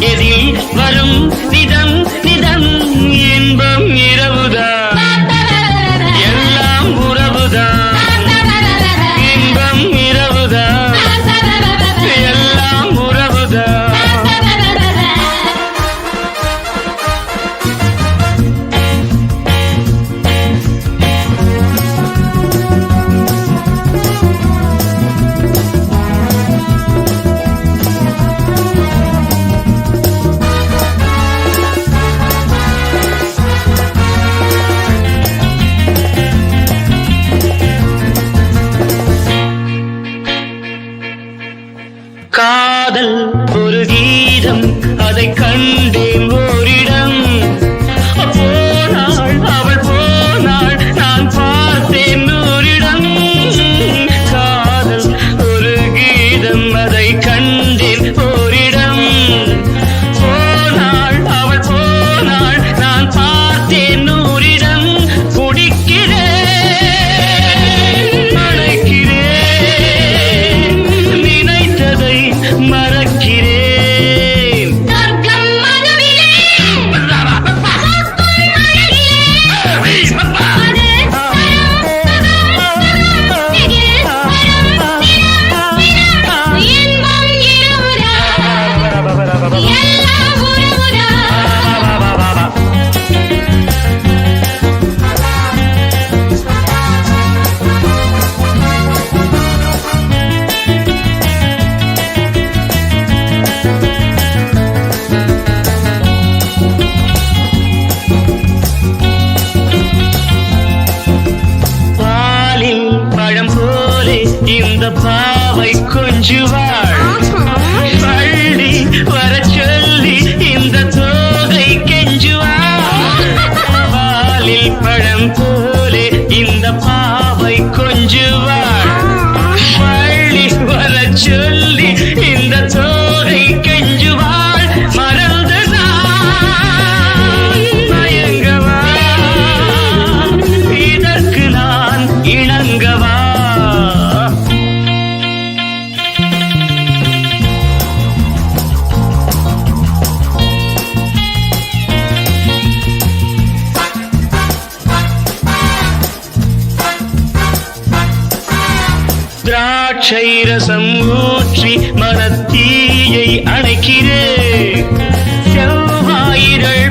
எதில் வரும் நிதம் நிதம் இன்பம் இரவுதான் எல்லாம் உறவுதான் இன்பம் இரவுதான் எல்லாம் உறவுதான் காதல் ஒரு கீதம் அதை கண்டேன் ஓரிடம் போனாள் அவள் போனாள் நான் பார்த்தேன் நூறிடம் காதல் ஒரு கீதம் அதை கண்டேன் ஓரிடம் போனாள் அவள் போனாள் நான் பார்த்தேன் நூறிடம் குடிக்கிறேன் அழைக்கிறேன் நினைத்ததை மறக்கிறேன் இந்த பாவை கொஞ்சுவாள் பள்ளி வர சொல்லி இந்த தோகை கெஞ்சுவாள் பாலில் பழம் போலே இந்த பாவை கொஞ்சுவாள் பள்ளி வர சொல்லி இந்த தோகை கெஞ்சுவாள் மறந்து நான் மயங்கவா இதற்கு நான் இணங்கவா திராட்சை ரசம் ஊற்றி மனத்தீயை அணைக்கிறேன் செவ்வாயிரள்